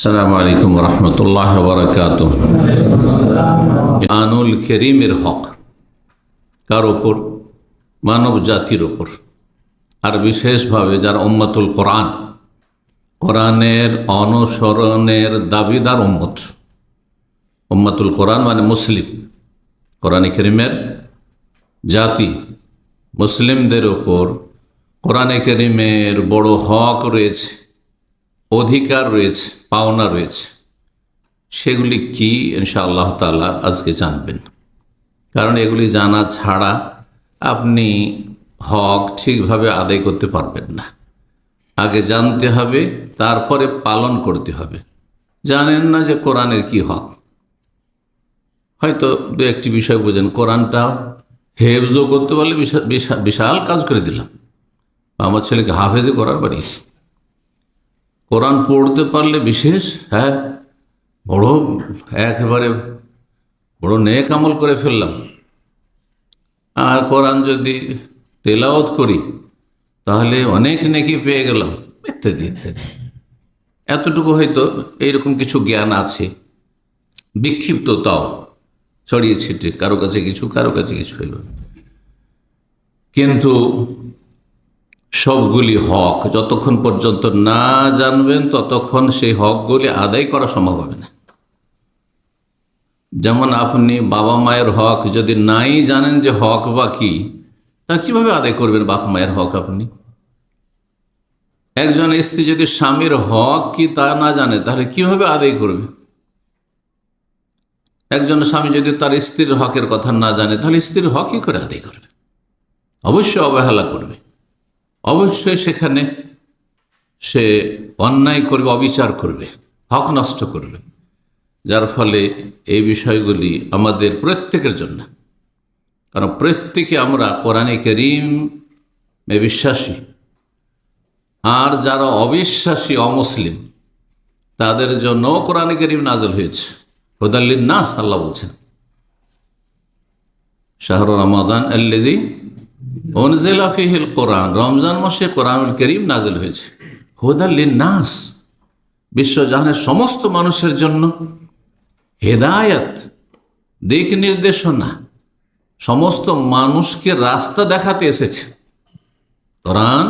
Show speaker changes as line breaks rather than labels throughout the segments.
আসসালামু আলাইকুম রহমতুল্লাহ বারাকাতুহ। আনুল করিমের হক কার ওপর? মানব জাতির ওপর, আর বিশেষভাবে যারা উম্মতুল কোরআন, কোরআনের অনুসরণের দাবিদার উম্মত। উম্মতুল কোরআন মানে মুসলিম, কোরআন করিমের জাতি, মুসলিমদের ওপর কোরআনে করিমের বড় হক রয়েছে, অধিকার রয়েছে, পাওনা রয়েছে। সেগুলি কি ইনশাআল্লাহ তাআলা আজকে জানবেন। কারণ এগুলি জানা ছাড়া আপনি হক ঠিকভাবে আদায় করতে পারবেন না। আগে জানতে হবে, তারপরে পালন করতে হবে। জানেন না যে কোরআনের কি হক, হয়তো দু একটি বিষয় বোঝেন, কোরআনটা হেফজও করতে পারলে বিশাল কাজ করে দিলাম। আমার ছেলেকে হাফেজে করার বাড়িয়েছি। কোরআন পড়তে পারলে বিশেষ বড় একেবারে বড় নেক আমল করে ফেললাম। আর কোরআন যদি তেলাওয়াত করি তাহলে অনেক নেকি পেয়ে গেলাম, ইত্যাদি ইত্যাদি। এতটুকু হয়তো এইরকম কিছু জ্ঞান আছে, বিক্ষিপ্ততাও ছড়িয়ে ছিটে, কারো কাছে কিছু কারো কাছে কিছু হইল। কিন্তু সবগুলি হক যতক্ষণ পর্যন্ত না জানবেন ততক্ষণ সেই হকগুলি আদায় করা সম্ভব হবে না। যেমন আপনি বাবা মায়ের হক যদি নাই জানেন যে হক বা কি, তা কিভাবে আদায় করবেন বাবা মায়ের হক? আপনি একজন স্ত্রী যদি স্বামীর হক কি তা না জানে তাহলে কিভাবে আদায় করবে? একজন স্বামী যদি তার স্ত্রীর হকের কথা না জানে তাহলে স্ত্রীর হক কি করে আদায় করবে? অবশ্যই অবহেলা করবে, অবশ্যই সেখানে সে অন্যায় করবে, অবিচার করবে, হক নষ্ট করবে। যার ফলে এই বিষয়গুলি আমাদের প্রত্যেকের জন্য, কারণ প্রত্যেকে আমরা কোরআনে কারীমে বিশ্বাসী। আর যারা অবিশ্বাসী, অমুসলিম, তাদের জন্য কোরআনে কারীম নাযিল হয়েছে হুদাল লিন্নাস। আল্লাহ বলছেন শাহরু রমাদান আল্লাযী উনজিলা ফীহিল কোরআন, রমজান মাসে কোরআনুল কারীম নাযিল হয়েছে হুদাল লিন্নাস, বিশ্বজাহানের সমস্ত মানুষের জন্য হেদায়েত, দিক নির্দেশনা, সমস্ত মানুষকে রাস্তা দেখাতে এসেছে। কোরআন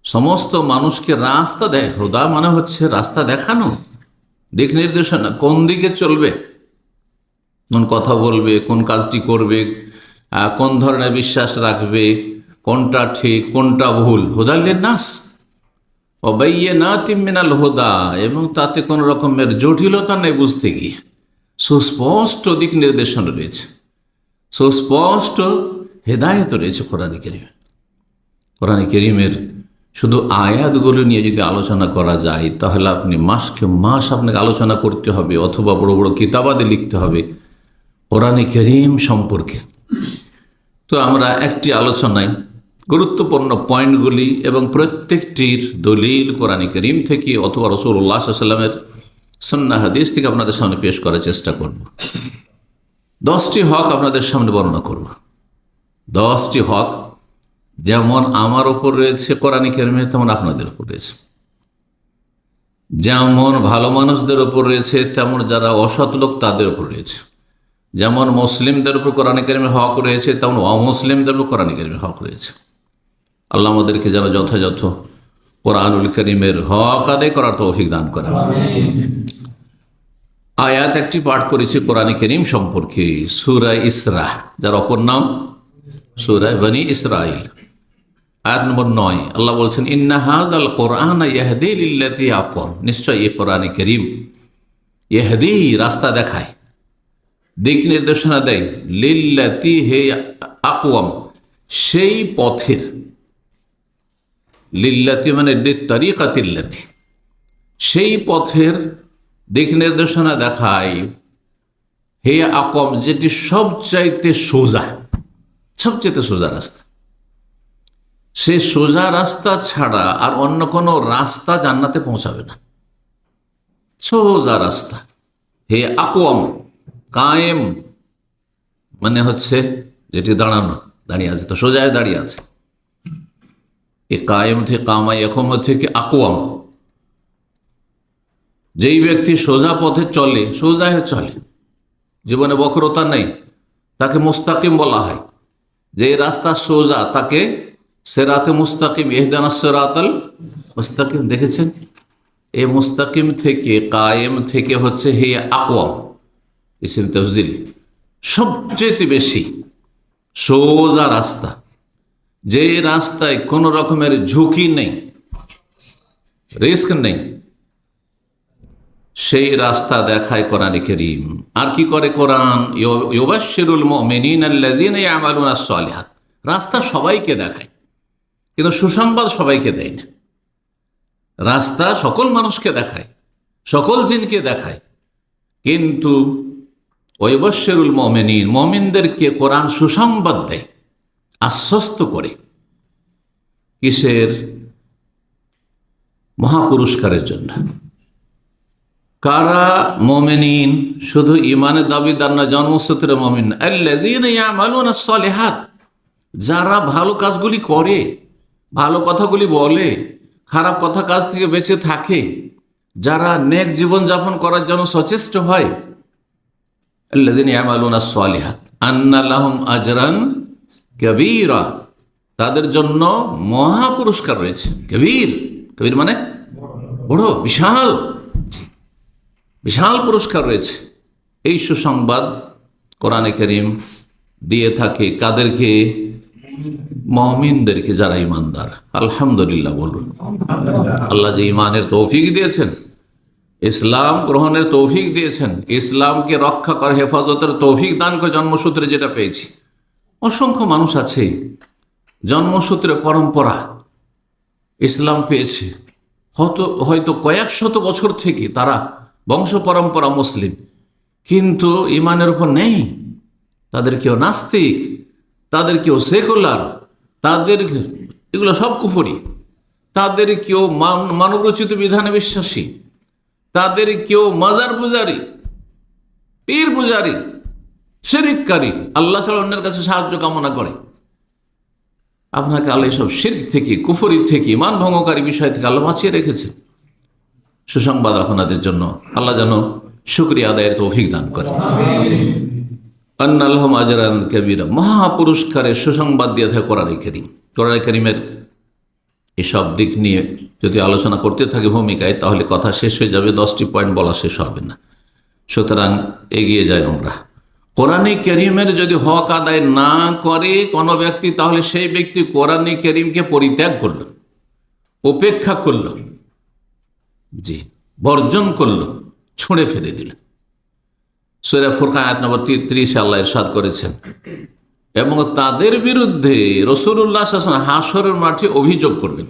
সমস্ত মানুষকে রাস্তা দেয়। হুদা মানে হচ্ছে রাস্তা দেখানো, দিক নির্দেশনা, কোন দিকে চলবে, কোন কথা বলবে, কোন কাজটি করবে, কোন ধরনের বিশ্বাস রাখবে, কোনটা ঠিক কোনটা ভুল। হুদাল লিন্নাস ওয়া বাইয়িনাতিম মিনাল হুদা, এবং তাতে কোন রকমের জটিলতা নেই বুঝতে গিয়ে। সুস্পষ্ট দিক নির্দেশনা রয়েছে, সুস্পষ্ট হেদায়েত রয়েছে কোরআনে কারীমে। কোরআনে কারীমের শুধু আয়াতগুলো নিয়ে যদি আলোচনা করা যায় তাহলে আপনি মাসকে মাস আপনাকে আলোচনা করতে হবে, অথবা বড় বড় কিতাবাদে লিখতে হবে কোরআনে কারীম সম্পর্কে। তো আমরা একটি আলোচনায় গুরুত্বপূর্ণ পয়েন্টগুলি এবং প্রত্যেকটির দলিল কোরআনে কারীম থেকে অথবা রাসূলুল্লাহ সাল্লাল্লাহু আলাইহি ওয়াসাল্লামের সুন্নাহ হাদিস থেকে আপনাদের সামনে পেশ করার চেষ্টা করব। 10টি হক আপনাদের সামনে বর্ণনা করব। 10টি হক যেমন আমার ওপর রয়েছে কোরআনে কারীমে, তেমন আপনাদের ওপর রয়েছে। যেমন ভালো মানুষদের ওপর রয়েছে, তেমন যারা অসৎ লোক তাদের ওপর রয়েছে। যেমন মুসলিমদের উপর কোরআনে কারীমের হক রয়েছে, তেমন অমুসলিমদের উপর কোরআনে কারীমের হক রয়েছে। আল্লাহ আমাদেরকে যেন যথাযথ কোরআনুল কারীমের হক আদায় করার তৌফিক দান করেন। আয়াত একটি পাঠ করেছি কোরআনে কারীম সম্পর্কে, সূরা ইসরা, যার অপর নাম সূরা বনী ইসরাইল। আয়াত নম্বর 9 আল্লাহ বলছেন, ইন্না হাযাল কোরআনা ইয়াহদি লিল্লাতী আকওয়াম, নিশ্চয় এই কোরআনে কারীম ইয়াহদি রাস্তা দেখায়, দিক নির্দেশনা দেয়, লিল্লাতী হে আকওয়াম সেই পথের, লিল্লাতী মানে লিত্তারিকাতিল্লাতী, সেই পথের দিক নির্দেশনা দেখায়, হে আকওয়াম যেটি সবচাইতে সোজা, সবচাইতে সোজা রাস্তা। সে সোজা রাস্তা ছাড়া আর অন্য কোনো রাস্তা জান্নাতে পৌঁছাবে না। সোজা রাস্তা, হে আকওয়াম, কায়েম মানে হচ্ছে যেটি দাঁড়ানো, দাঁড়িয়ে আছে, তো সোজায় দাঁড়িয়ে আছে। এ কায়েম থেকে কামা, এখন থেকে আকওয়াম, যেই ব্যক্তি সোজা পথে চলে, সোজা হয়ে চলে, জীবনে বক্রতা নেই, তাকে মুস্তাকিম বলা হয়। যে রাস্তা সোজা তাকে সিরাতে মুস্তাকিম, ইহদিনাস সিরাতাল মুস্তাকিম। দেখেছেন, এই মুস্তাকিম থেকে, কায়েম থেকে হচ্ছে হে আকওয়াম, ইসম তাফজিল, সবচেয়ে বেশি সোজা রাস্তা, যে রাস্তায় কোনো রকমের ঝুঁকি নেই, রিস্ক নেই, সেই রাস্তা দেখায় কোরআন কারীম। আর কি করে কোরআন? ইউবাশশিরুল মুমিনিনা আল্লাযীনা ইয়ামালুনাস সালিহাত। রাস্তা সবাইকে দেখায়, কিন্তু সুসংবাদ সবাইকে দেয় না। রাস্তা সকল মানুষকে দেখায়, সকল জিনকে দেখায়, কিন্তু ওয়াইবাশশিরুল মুমিনিন, মুমিনদেরকে কোরআন সুসংবাদ দেয়, আশ্বস্ত করে। কিসের? মহাপুরস্কারের জন্য। কারা মুমিনিন? শুধু ইমানের দাবিদার না, জন্মসূত্রে মুমিন। আল্লাযীনা ইয়ামালুনাস সালিহাত, যারা ভালো কাজগুলি করে, ভালো কথাগুলি বলে, খারাপ কথা কাজ থেকে বেঁচে থাকে, যারা নেক জীবন যাপন করার জন্য সচেষ্ট হয়। আল্লাযীনা ইয়ামালুনাস সালিহাত আন্না লাহুম আজরান কাবীরা, তাদের জন্য মহা পুরস্কার রয়েছে। কবির, কবির মানে বড়, বিশাল, বিশাল পুরস্কার রয়েছে। এই সুসংবাদ কোরআনে কারীম দিয়ে থাকে কাদেরকে? মুমিনদেরকে, যারা ইমানদার। আলহামদুলিল্লাহ বলুন। আল্লাহ যে ইমানের তৌফিক দিয়েছেন, ইসলাম গ্রহণের তৌফিক দিয়েছেন, ইসলামকে রক্ষা করে হেফাজতের তৌফিক দান করে জন্মসূত্রে যেটা পেয়েছি। অসংখ্য মানুষ আছে জন্মসূত্রে পরম্পরা ইসলাম পেয়েছে, হয়তো কয়েক শত বছর থেকে তারা বংশ পরম্পরা মুসলিম, কিন্তু ইমানের উপর নেই। তাদের কেউ নাস্তিক, তাদের কেউ সেকুলার, তাদের এগুলো সব কুফরি। তাদের কেউ মানবরচিত বিধানে বিশ্বাসী, তাদের কেউ মাজার পূজারী, পীর পূজারী, শিরককারী, আল্লাহ ছাড়া অন্যের কাছে সাহায্য কামনা করে। আপনাকে আল্লাহ সব শিরক থেকে, কুফরি থেকে, ইমান ভঙ্গকারী বিষয় থেকে আল্লাহ বাঁচিয়ে রেখেছে। সুসংবাদ আপনাদের জন্য, আল্লাহ যেন শুকরিয়া আদায়ের তৌফিক দান করে। আন্না লাহুম আজরান কাবীরা, মহাপুরস্কারের সুসংবাদ দিয়ে থাকে কোরআনে কারীম। কোরআনে কারীমের এসব দিক নিয়ে যদি আলোচনা করতে থাকি ভূমিকায়, তাহলে কথা শেষ হয়ে যাবে, 10টি পয়েন্ট বলা শেষ হবে না। সুতরাং এগিয়ে যাই আমরা। কোরআনে কারীমের যদি হক আদায় না করে কোনো ব্যক্তি, তাহলে সেই ব্যক্তি কোরআনে কারীমকে পরিত্যাগ করল, উপেক্ষা করল, জি, বর্জন করল, ছুঁড়ে ফেলে দিল। সূরা ফুরকান আয়াত নম্বর 33 আল্লাহ ইরশাদ করেছেন, এবং তাদের বিরুদ্ধে রাসূলুল্লাহ সাল্লাল্লাহু আলাইহি ওয়াসাল্লাম হাশরের মাঠে অভিযোগ করবেন।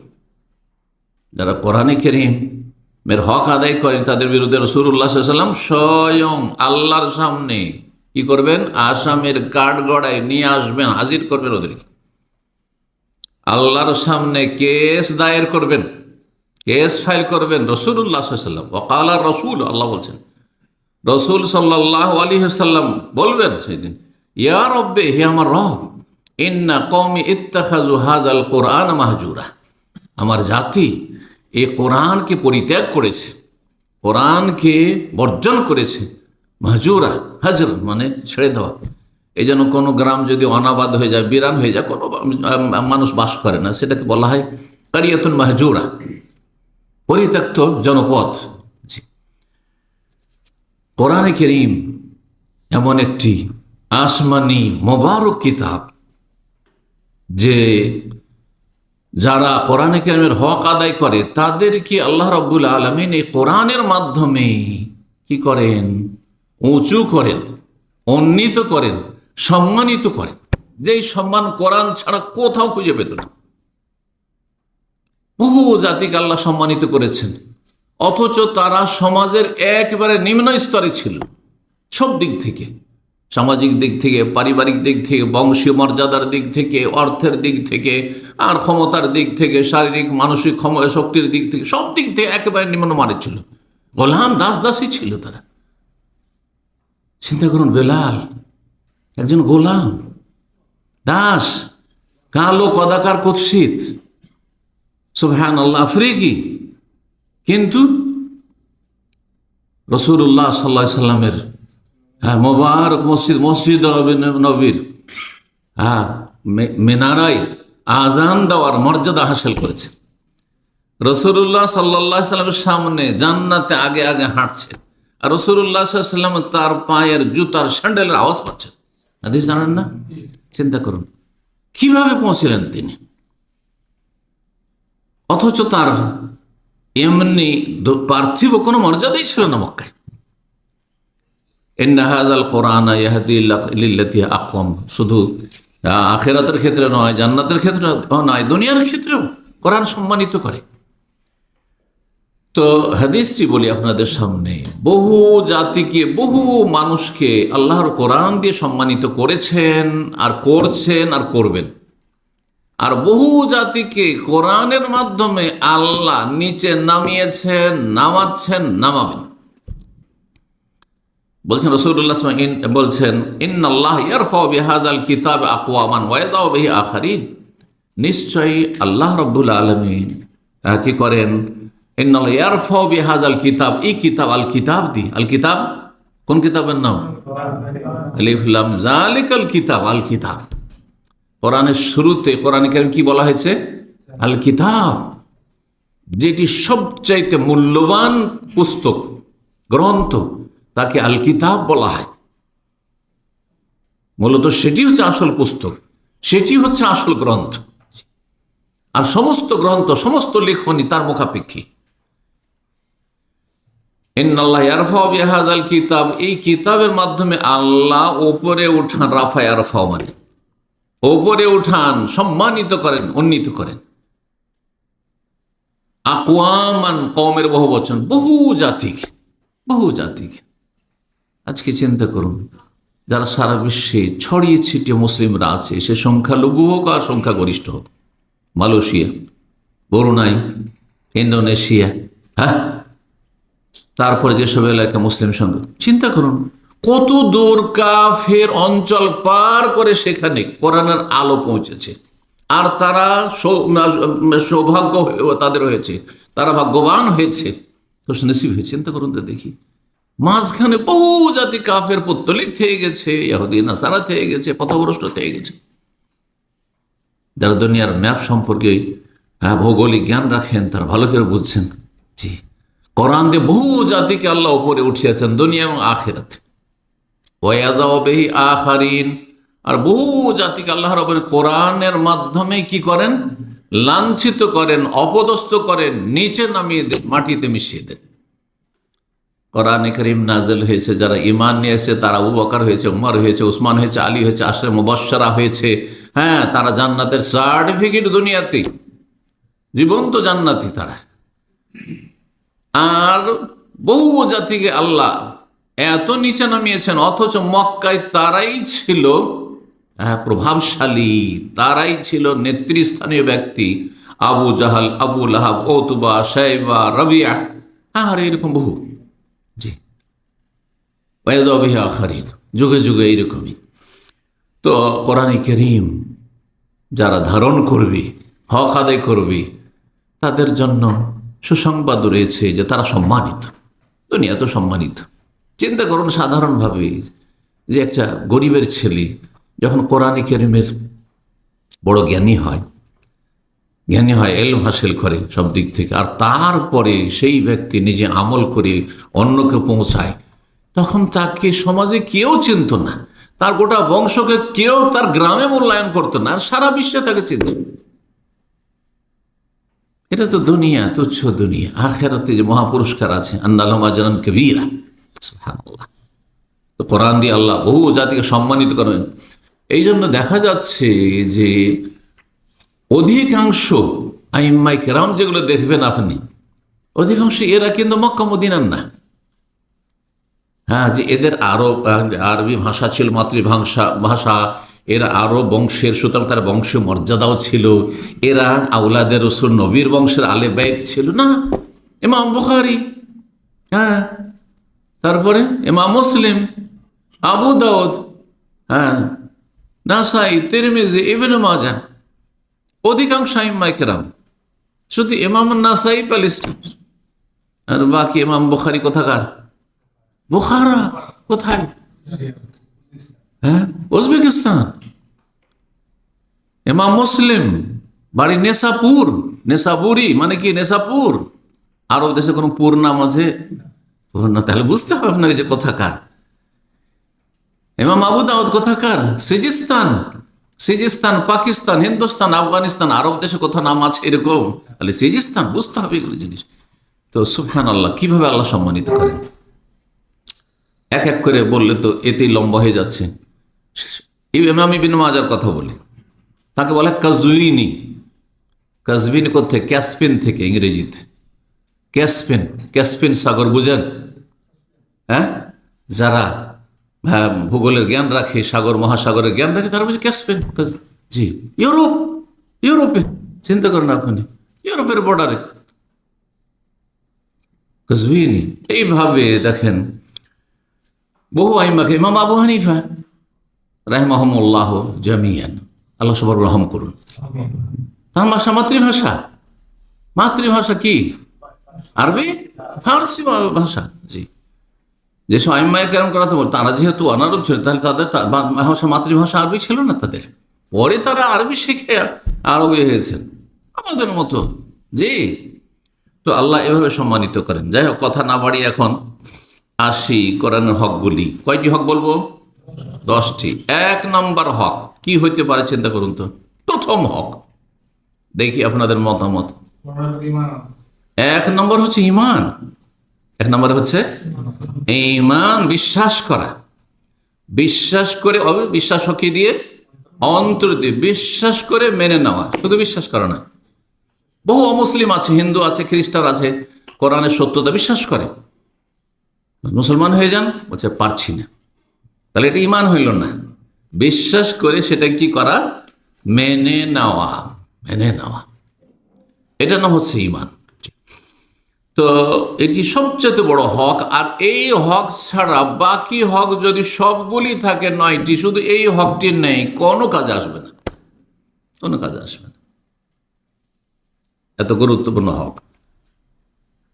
যারা কোরআনে কারীমের হক আদায় করেন, তাদের বিরুদ্ধে রাসূলুল্লাহ সাল্লাল্লাহু আলাইহি ওয়াসাল্লাম স্বয়ং আল্লাহর সামনে কি করবেন? আসামের কাঠগড়ায় নিয়ে আসবেন, হাজির করবেন ওদেরকে। আল্লাহর সামনে কেস দায়ের করবেন, কেস ফাইল করবেন রাসূলুল্লাহ সাল্লাল্লাহু আলাইহি ওয়াসাল্লাম। ওয়াকালা রাসূল, আল্লাহ বলছেন, রাসূল সাল্লাল্লাহু আলাইহি ওয়াসাল্লাম বলবেন সেদিন, ইয়া রব্বে, হে আমার রব, ইন্না কওমি ইত্তাখাযু হাযাল কুরআন মাহজুরা, আমার জাতি এই কোরআনকে পরিত্যাগ করেছে, কোরআনকে বর্জন করেছে। মাহজুরা, হাজর মানে ছেড়ে দেওয়া। এই জন্য কোনো গ্রাম যদি অনাবাদ হয়ে যায়, বিরান হয়ে যায়, কোনো মানুষ বাস করে না, সেটাকে বলা হয় কারিয়াতুন মাহজুরা, পরিত্যক্ত জনপদ। কোরআনে কারীম এমন একটি আসমানি মোবারক কিতাব, যে যারা কোরআনে কারীমের হক আদায় করে তাদেরকে আল্লাহ রাব্বুল আলামিন এই কোরআনের মাধ্যমে কি করেন? উঁচু করেন, উন্নীত করেন, সম্মানিত করেন, যেই সম্মান কোরআন ছাড়া কোথাও খুঁজে পেত না। বহু জাতিকে আল্লাহ সম্মানিত করেছেন, অথচ তারা সমাজের একেবারে নিম্ন স্তরে ছিল, সব দিক থেকে, সামাজিক দিক থেকে, পারিবারিক দিক থেকে, বংশীয় মর্যাদার দিক থেকে, অর্থের দিক থেকে, আর ক্ষমতার দিক থেকে, শারীরিক মানসিক শক্তির দিক থেকে, সব দিক থেকে একেবারে নিম্নমানের ছিল। গোলাম, দাস দাসী ছিল তারা। চিন্তা করুন, বেলাল একজন গোলাম, দাস, কালো কদাকার কুৎসিত, সুবহানাল্লাহ, আফ্রিকি, কিন্তু রাসূলুল্লাহ সাল্লাল্লাহু আলাইহি সাল্লামের মোবারক মসজিদ নবীর মিনারায় আজান দেওয়ার মর্যাদা হাসিল করেছে। রাসূলুল্লাহ সাল্লাল্লাহু আলাইহি সাল্লামের সামনে জান্নাতে আগে আগে হাঁটছে, আর রাসূলুল্লাহ সাল্লাল্লাহু আলাইহি সাল্লাম তার পায়ের জুতার স্যান্ডেলের আওয়াজ পাচ্ছেন। হাদিস জানেন না? চিন্তা করুন কিভাবে পৌঁছিলেন তিনি, অথচ তার এমনি পার্থিব কোনো মর্যাদাই ছিল না মক্কায়। ইন্না হাযাল কুরআনা ইয়াহদি লিল্লাতী আকওয়াম, শুধু আখিরাতের ক্ষেত্রে নয়, জান্নাতের ক্ষেত্রে নয়, দুনিয়ার ক্ষেত্রেও কোরআন সম্মানিত করে। তো হাদিসটি বলি আপনাদের সামনে, বহু জাতিকে, বহু মানুষকে আল্লাহর কোরআন দিয়ে সম্মানিত করেছেন, আর করছেন, আর করবেন। আর বহু জাতিকে কোরআনের মাধ্যমে আল্লাহ নিচে নামিয়েছেন, নামাচ্ছেন, নামাবেন। বলছেন রাসূলুল্লাহ বলছেন, ইন্নাল্লাহ ইয়ারফাউ বিহাযাল কিতাব আকওয়ামান ওয়া ইয়াদাউ বিহি আখারিন, নিশ্চয়ই আল্লাহ রাব্বুল আলামিন কি করেন, ইন্নাল্লাহ ইয়ারফাউ বিহাযাল কিতাব, এই কিতাব, আল কিতাব দি, আল কিতাব কোন কিতাবের নাম? আলিফ লাম যালিকাল কিতাব, আল কিতাব। কোরআনের শুরুতে কোরআনে কারীম কি বলা হয়েছে? আল কিতাব, যেটি সবচাইতে মূল্যবান পুস্তক, গ্রন্থ, তাকে আল কিতাব বলা হয়। মূলত সেটি হচ্ছে আসল পুস্তক, সেটি হচ্ছে আসল গ্রন্থ। আর সমস্ত গ্রন্থ, সমস্ত লেখনী তার মুখাপেক্ষী। ইন্নাল্লাহ ইয়ারফাউ বিহাযাল কিতাব, এই কিতাবের মাধ্যমে আল্লাহ ওপরে উঠান, রাফা ইয়ারফাউ মানে ওপরে উঠান, সম্মানিত করেন, উন্নীত করেন। আকওয়ামান, কওমের বহু বচন, বহু জাতিকে, বহু জাতিকে। আজকে চিন্তা করুন, যারা সারা বিশ্বে ছড়িয়ে ছিটিয়ে মুসলিমরা আছে, সে সংখ্যালঘু হোক আর সংখ্যাগরিষ্ঠ হোক, মালয়েশিয়া, ব্রুনাই, ইন্দোনেশিয়া, তারপরে যেসব এলাকা মুসলিম সংখ্যা, চিন্তা করুন কত দূর কাফের অঞ্চল পার করে সেখানে কোরআনের আলো পৌঁছেছে। আর তারা সৌভাগ্য তাদের হয়েছে, তারা ভাগ্যবান হয়েছে, খুশনসিব হয়েছে। চিন্তা করুন তো দেখি, মাঝখানে বহু জাতি কাফের পৌত্তলিক থেকে গেছে, ইহুদি নাসারা থেকে গেছে, পথভ্রষ্ট থেকে গেছে। যারা দুনিয়ার ম্যাপ সম্পর্কে ভৌগোলিক জ্ঞান রাখেন, তারা ভালো করে বুঝছেন, জি, কোরআন দিয়ে বহু জাতিকে আল্লাহ উপরে উঠিয়েছেন, দুনিয়া এবং আখিরাতে। ওয়াযাউ বিহি আখারিন, আর বহু জাতিকে আল্লাহ রাব্বুল কোরআনের মাধ্যমে কি করেন? লাঞ্ছিত করেন, অপদস্থ করেন, নিচে নামিয়ে দেন, মাটিতে মিশিয়ে দেন। কোরআনে কারীম নাযিল হয়েছে, যারা ঈমান নিয়ে এসেছে তারা আবু বকর হয়েছে, উমর হয়েছে, উসমান হয়েছে, আলী হয়েছে, আশরে মুবাশশারা হয়েছে। তারা জান্নাতের সার্টিফিকেট দুনিয়াতে, জীবন্ত জান্নাতি তারা। আর বহু জাতিকে আল্লাহ এত নিচে নামিয়েছেন, অথচ মক্কায় তারাই ছিল প্রভাবশালী, তারাই ছিল নেতৃস্থানীয় ব্যক্তি। আবু জাহাল, আবু লাহাব, উতবা, শাইবা, রাবিয়া, আর এরকম বহু। জি, ওয়াযাউ বিহি আখারিন, যুগে যুগে এইরকমই। তো কোরআনে কারীম যারা ধারণ করবে, হক আদায় করবে, তাদের জন্য সুসংবাদ রয়েছে যে তারা সম্মানিত, দুনিয়া তো সম্মানিত। চিন্তা করুন সাধারণভাবে যে একটা গরিবের ছেলে যখন কোরআনে কারীমের বড় জ্ঞানী হয়, ইলম হাসিল করে সব দিক থেকে, আর তারপরে সেই ব্যক্তি নিজে আমল করে অন্যকে পৌঁছায়, তখন তাকে সমাজে কেউ চিনত না, তার গোটা বংশকে কেউ তার গ্রামে মূল্যায়ন করতো না, আর সারা বিশ্বে তাকে চিনত। এটা তো দুনিয়া, তুচ্ছ দুনিয়া। আখিরাতে যে মহাপুরস্কার আছে, আন্না লাহুম আজরান কাবীরা, সুবহানাল্লাহ। তো কোরআন দিয়ে আল্লাহ বহু জাতিকে সম্মানিত করেন। এই জন্য দেখা যাচ্ছে যে অধিকাংশ আইম্মায়ে কেরাম যেগুলো দেখবেন আপনি, অধিকাংশ এরা কিন্তু মক্কা মদিনার না। যে এদের আরবি ভাষা ছিল মাতৃভাষা, এরা আরো বংশের, সুতরাং তার বংশীয় মর্যাদাও ছিল। এরা আওলাদের রাসূল নবীর বংশের আলে বাইত ছিল না। ইমাম বুখারী, তারপরে ইমাম মুসলিম, আবু দাউদ, নাসাই, তিরমিজি, ইবনে মাজাহ, অধিকাংশ আইম্মায়ে কেরাম। শুধু ইমাম নাসাই প্যালেস্টাইন, আর বাকি ইমাম বুখারী কোথাকার? বুখারা কোথায়? হ্যাঁ, উজবেকিস্তান। ইমাম মুসলিম বাড়ি নেশাপুর, নেশাপুরি মানে কি নেশাপুর? আরব দেশে কোনো পুর নাম আছে? পুর না, তাহলে বুঝতে হবে আপনাকে যে কোথাকার। ইমাম আবু দাউদ কোথাকার? সিজিস্তান। সিজিস্তান পাকিস্তান, হিন্দুস্তান, আফগানিস্তান, আরব দেশে কোথাও নাম আছে এরকম? তাহলে সিজিস্তান, বুঝতে হবে এগুলো জিনিস। তো সুবহানাল্লাহ, কিভাবে আল্লাহ সম্মানিত করেন। এক এক করে বললে তো এতেই লম্বা হয়ে যাচ্ছে। ইমাম ইবনে মাজার কথা বলি, তাকে বলে কাজউইনি। কাজবিন কোথেকে? ক্যাসপিন থেকে, ইংরেজিতে ক্যাসপিন। ক্যাসপিন সাগর বুঝেন? হ্যাঁ, যারা ভূগোলের জ্ঞান রাখে, সাগর মহাসাগরের জ্ঞান রাখে, তারা বুঝে ক্যাসপিন। জি, ইউরোপ, ইউরোপে চিন্তা করেন আপনি, ইউরোপের বর্ডারে কাজবিনি। এইভাবে দেখেন বহু আইমাকে, ইমাম আবু হানিফা রাহিমাহুমুল্লাহ জামিয়ান, আল্লাহ সবার রহম করুন। তার ভাষা মাতৃভাষা। মাতৃভাষা কি? আরবি, ফার্সি ভাষা। জি, যেসব আইম্মায়ে কেরাম করাতে বল, তারা যেহেতু অনারব ছিল, তাহলে তাদের ভাষা মাতৃভাষা আরবি ছিল না তাদের। পরে তারা আরবি শিখে আরবি হয়েছেন আমাদের মতো। জি, তো আল্লাহ এভাবে সম্মানিত করেন। যাই হোক, কথা না বাড়ি এখন আসি কোরআনের হকগুলি। কয়টি হক বলবো? 10টি। 1 নম্বর হক কি হইতে পারে চিন্তা করুন তো। প্রথম হক দেখি আপনাদের মতামত। 1 নম্বর হচ্ছে ঈমান। 1 নম্বর হচ্ছে ঈমান, বিশ্বাস করা। বিশ্বাস করে, বিশ্বাস হকি দিয়ে, অন্তর দিয়ে বিশ্বাস করে মেনে নেওয়া, শুধু বিশ্বাস করা না। বহু অমুসলিম আছে, হিন্দু আছে, খ্রিস্টান আছে, কোরআনের সত্যতা বিশ্বাস করে, মুসলমান হয়ে যান, বলছে পারছি না, তাহলে এটা ঈমান হইল না। বিশ্বাস করে সেটা কি করা? মেনে নেওয়া। মেনে নেওয়া, এটার নাম হচ্ছে ঈমান। তো এটি সবচেয়ে বড় হক। আর এই হক ছাড়া বাকি হক যদি সবগুলি থাকে 9টি, শুধু এই হকটি নেই, কোনো কাজে আসবে না, কোনো কাজে আসবে না। এত গুরুত্বপূর্ণ হক।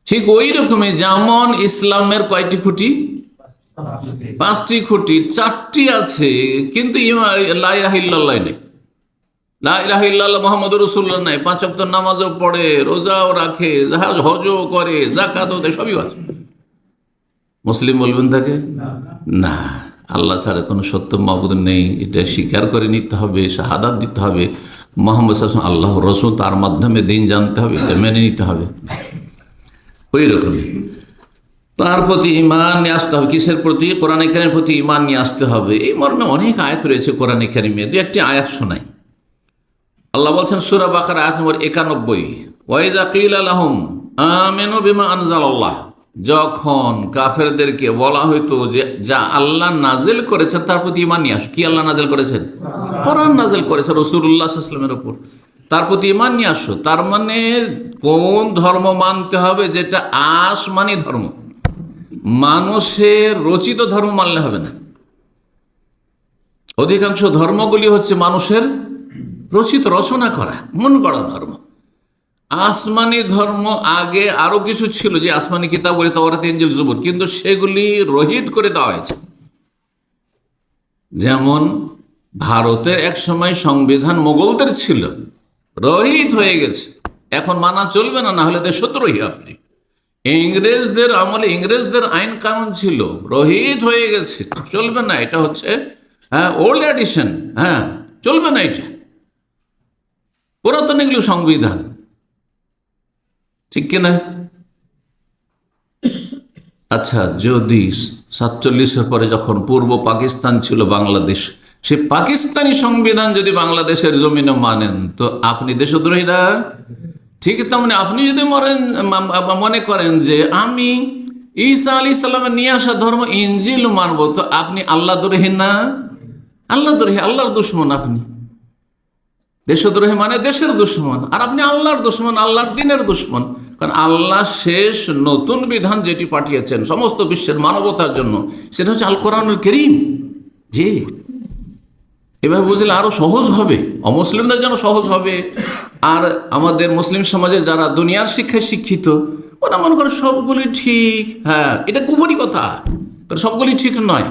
ঠিক ওই রকমই যেমন ইসলামের কয়টি খুঁটি? 5টি খুঁটি। 4টি আছে কিন্তু লা ইলাহা ইল্লাল্লাহ নেই, লা ইলাহা ইল্লাল্লাহ মুহাম্মাদুর রাসূলুল্লাহ নাই। 5 ওয়াক্ত নামাজও পড়ে, রোজাও রাখে, হজও করে, যাকাতও দেয়, সবই আছে। মুসলিম বলবেন তাকে? না, আল্লাহ ছাড়া কোনো সত্য মাবুদ নেই, এটা স্বীকার করে নিতে হবে, শাহাদাত দিতে হবে, মুহাম্মদ সাল্লাল্লাহু আলাইহি ওয়াসাল্লাম আল্লাহ রাসূল, তার মাধ্যমে দিন জানতে হবে, এটা মেনে নিতে হবে। ওই রকমই তার প্রতি ঈমান নিয়ে আসতে হবে। কিসের প্রতি? কোরআন কারীমের প্রতি ঈমান নিয়ে আসতে হবে। এই মর্মে অনেক আয়াত রয়েছে কোরআন কারীমে। দু একটি আয়াত শোনাই। আল্লাহ বলছেন সূরা বাকারা আয়াত নম্বর 91, ওয়াইদা কিলা লাহুম আমিনু বিমা আনজালাল্লাহ, যখন কাফেরদেরকে বলা হইতো যে যা আল্লাহ নাজিল করেছেন তার প্রতি ঈমান নিয়ে আসো। কি আল্লাহ নাজিল করেছেন? কোরআন নাজিল করেছেন রাসূলুল্লাহ সাল্লাল্লাহু আলাইহি ওয়াসাল্লামের উপর, তার প্রতি ঈমান নিয়ে আসো। তার মানে কোন ধর্ম মানতে হবে? যেটা আসমানি ধর্ম, মানুষের রচিত ধর্ম মানলে হবে না। অধিকাংশ ধর্মগুলি হচ্ছে মানুষের রচিত, রচনা করা, মন গড়া ধর্ম। আসমানি ধর্ম আগে আরো কিছু ছিল, যে আসমানি কিতাব বলে, তাওরাত, ইনজিল, জবুর, কিন্তু সেগুলি রহিত করে দেওয়া হয়েছে। যেমন ভারতের এক সময় সংবিধান মোগলদের ছিল, রহিত হয়ে গেছে, এখন মানা চলবে না, না হলে দেশদ্রোহী আপনি। ইংরেজদের আমলে ইংরেজদের আইন কানুন ছিল, রহিত হয়ে গেছে, চলবে না, এটা হচ্ছে ওল্ড এডিশন, চলবে না, এটা পুরাতন এগুলো সংবিধান, ঠিক কিনা? আচ্ছা, যদি 47-এর পরে যখন পূর্ব পাকিস্তান ছিল বাংলাদেশ, সে পাকিস্তানি সংবিধান যদি বাংলাদেশের জমিনে মানেন, তো আপনি দেশদ্রোহী না? ঠিক তেমনি আপনি যদি মনে করেন যে আমি ঈসা আলাইহিস সালামের নিয়ে আসা ধর্ম ইনজিল মানবো, তো আপনি আল্লাহ দ্রোহী না? আল্লাহ দ্রোহী, আল্লাহর দুশমন আপনি। দেশদ্রোহী মানে দেশের দুশমন, আর আপনি আল্লাহর দুশমন, আল্লাহর দ্বীনের দুশমন। কারণ আল্লাহ শেষ নতুন বিধান যেটি পাঠিয়েছেন সমস্ত বিশ্বের মানবতার জন্য, সেটা হচ্ছে আল কোরআনুল কারীম। জি, এভাবে বুঝলে আরো সহজ হবে, অমুসলিমদের জন্য সহজ হবে। আর আমাদের মুসলিম সমাজে যারা দুনিয়ার শিক্ষায় শিক্ষিত, ওরা মনে করে সবগুলি ঠিক, এটা কুফরি কথা। সবগুলি ঠিক নয়।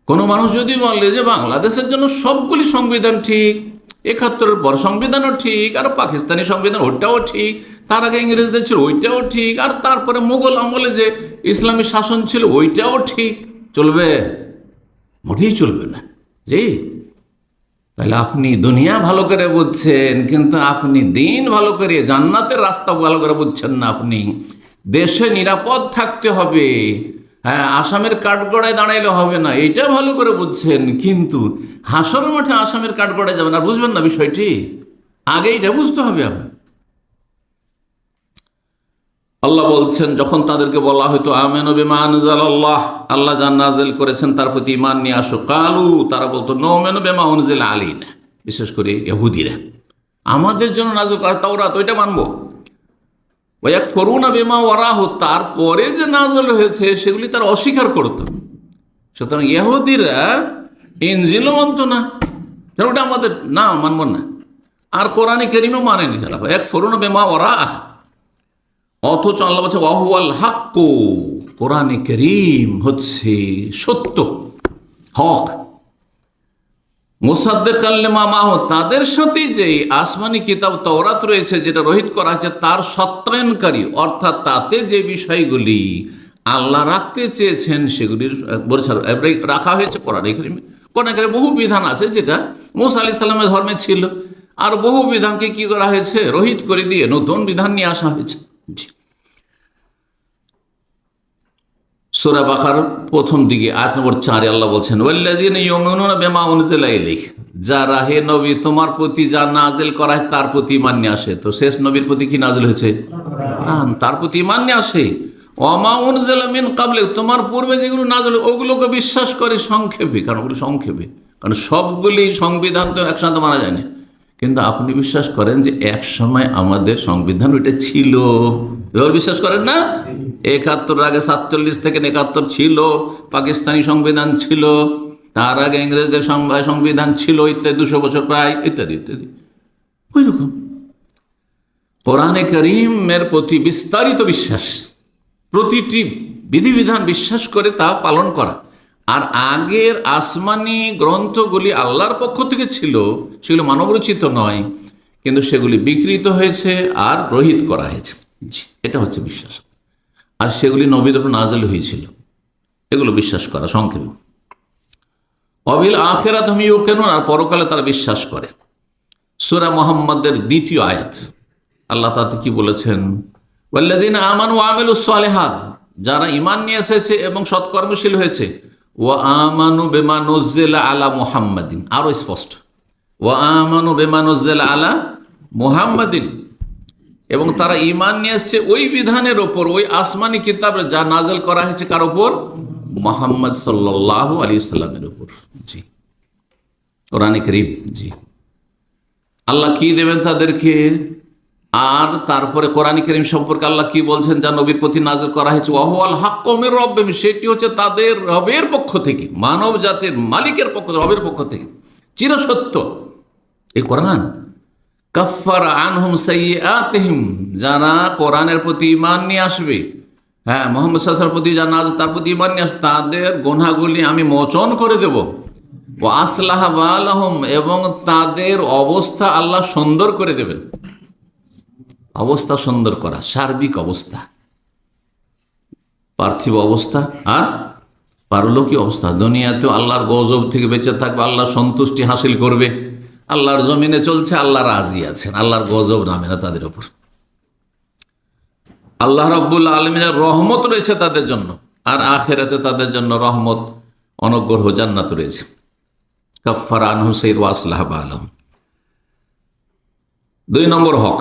কোনো মানুষ যদি বলে যে বাংলাদেশের জন্য সবগুলি সংবিধান ঠিক, 71-এর পর সংবিধানও ঠিক, আর পাকিস্তানি সংবিধান ওইটাও ঠিক, তার আগে ইংরেজদের ছিল ওইটাও ঠিক, আর তারপরে মুঘল আমলে যে ইসলামী শাসন ছিল ওইটাও ঠিক, চলবে? মোটেই চলবে না। জি, তাহলে আপনি দুনিয়া ভালো করে বুঝছেন, কিন্তু আপনি দিন ভালো করে, জান্নাতের রাস্তা ভালো করে বুঝছেন না। আপনি দেশে নিরাপদ থাকতে হবে, হ্যাঁ, আসামের কাঠগড়ায় দাঁড়াইলে হবে না, এইটা ভালো করে বুঝছেন, কিন্তু হাসর মাঠে আসামের কাঠগড়ায় যাবেন আর বুঝবেন না বিষয়টি। আগে এটা বুঝতে হবে আপনি। আল্লাহ বলছেন, যখন তাদেরকে বলা হয়তো আমেনু বিমা আনজালাল্লাহ, আল্লাহ যা নাযিল করেছেন তার প্রতি ঈমান নিয়ে আসো, কালু, তারা বলতো নুমিনু বিমা উনজিলা আলাইনা, বিশেষ করে ইহুদিরা, আমাদের জন্য নাযিল করা তাওরাত ওইটা মানবো। ওয়ায়াকফুরুনা বিমা ওয়ারাহু, তারপরে যে নাযিল হয়েছে সেগুলি তারা অস্বীকার করত। সুতরাং ইহুদিরা ইনজিলও মানত না, ওটা আমাদের না, মানব না। আর কোরআনে কারীমও মানেনি তারা। ওয়ায়াকফুরুনা বিমা ওয়ারাহু, অথচ আল্লাহ বলছে ওয়াহুয়াল হাক্কু, কোরআনে কারীম হচ্ছে সত্য, হক। মুসাদ্দিকাল লিমা মাহু, তাদের সাথে যে আসমানি কিতাব তাওরাত রয়েছে, যেটা রহিত করা হয়েছে, তার সত্যায়নকারী, অর্থাৎ তাতে যে বিষয়গুলি আল্লাহ রাখতে চেয়েছেন সেগুলির রাখা হয়েছে কোরআনে কারীমে। কোরআনে কারীমে বহু বিধান আছে যেটা মুসা আলাইহিস সালামের ধর্মে ছিল, আর বহু বিধানকে কি করা হয়েছে, রহিত করে দিয়ে নতুন বিধান নিয়ে আসা হয়েছে। সূরা বাকারার প্রথম দিকে আয়াত নম্বর 4 আল্লাহ বলছেন, ওয়াল্লাযিনা ইউমিনুনা বিমা উনজিলা ইলাইক, যারা হে নবী তোমার প্রতি যা নাজিল করা হয় তার প্রতি ঈমান নিয়ে আসে। তো শেষ নবীর প্রতি কি নাজিল হয়েছে? কোরআন, তার প্রতি ঈমান নিয়ে আসে। ওয়ামা উনজিলা মিন ক্বাবলিক, তোমার পূর্বে যেগুলো নাজিল ওগুলোকে বিশ্বাস করে সংক্ষেপে, কারণ ওগুলো সংক্ষেপে, কারণ সবগুলি সংবিধান তো একসাথে মানা যায় না। কিন্তু আপনি বিশ্বাস করেন যে এক সময় আমাদের সংবিধান ওইটা ছিল, এবার বিশ্বাস করেন না? 71 আগে 47 থেকে 71 ছিল, পাকিস্তানি সংবিধান ছিল, তার আগে ইংরেজদের সংবিধান ছিল, ইত্যাদি, 200 বছর প্রায়, ইত্যাদি ইত্যাদি। ওই রকম কোরআনে কারীমের প্রতি বিস্তারিত বিশ্বাস, প্রতিটি বিধিবিধান বিশ্বাস করে তা পালন করা। আর আগের আসমানি গ্রন্থগুলি আল্লাহর পক্ষ থেকে ছিল, সেগুলো মানবরচিত নয়, কিন্তু সেগুলি বিকৃত হয়েছে আর রহিত করা হয়েছে। এটা হচ্ছে বিশ্বাস। আর সেগুলি নবীর উপর নাযিল হয়েছিল, এগুলো বিশ্বাস করা সংক্ষেপে। অবিল আখিরাত হুম ইউকিনুন, আর পরকালে তারা বিশ্বাস করে। সূরা মুহাম্মাদের 2য় আয়াত আল্লাহ তাতে কি বলেছেন? ওয়াল্লাযিনা আমানু ওয়া আমিলুস সালিহাত, যারা ঈমান নিয়ে এসেছে এবং সৎকর্মশীল হয়েছে। ওয়া আমানু বিমা নুজিলা আলা মুহাম্মাদিন, আরো স্পষ্ট, ওয়া আমানু বিমা নুজিলা আলা মুহাম্মাদিন, এবং তারা ঈমান নিয়ে এসেছে ওই বিধানের ওপর, ওই আসমানি কিতাব যা নাযিল করা হয়েছে কার ওপর? মুহাম্মদ সাল্লাল্লাহু আলাইহি সাল্লামের ওপর। জি, কোরআনে কারীম। জি, আল্লাহ কি দেবেন তাদেরকে? আর তারপরে কোরআনে কারীম সম্পর্কে আল্লাহ কি বলছেন যা নবীর প্রতি নাযিল করা হয়েছে? ওয়াহুয়াল হাক্কু মির রাব্বিহিম, সেটি হচ্ছে তাদের রবের পক্ষ থেকে, মানব জাতির মালিকের পক্ষ থেকে, রবের পক্ষ থেকে চিরসত্য এই কোরআন। কাফারা আনহুম সাইয়্যাতিহিম, যারা কোরআনের প্রতি ঈমান নিয়ে আসবে, হ্যাঁ, মুহাম্মদ সাল্লাল্লাহু আলাইহি ওয়াসাল্লামের প্রতি যা নাযিল তার প্রতি ঈমান নিয়ে আসবে, তাদের গুনাহগুলি আমি মোচন করে দেব। ওয়া আসলাহা বালাহুম, এবং তাদের অবস্থা আল্লাহ সুন্দর করে দেবেন। অবস্থা সুন্দর করা, সার্বিক অবস্থা, পার্থিব অবস্থা আর পারলৌকিক অবস্থা। দুনিয়াতেও আল্লাহর গজব থেকে বেঁচে থাকবে, আল্লাহর সন্তুষ্টি হাসিল করবে, আল্লাহর জমিনে চলছে, আল্লাহ রাজি আছেন, আল্লাহর গজব নামে না তাদের উপর। আল্লাহ রাব্বুল আলামিনের রহমত রয়েছে তাদের জন্য, আর আখিরাতে তাদের জন্য রহমত, অনুগ্রহ, জান্নাত রয়েছে। কাফারা আনহুম সাইয়্যাতিহিম ওয়া আসলাহা বালাহুম। 2 নম্বর হক,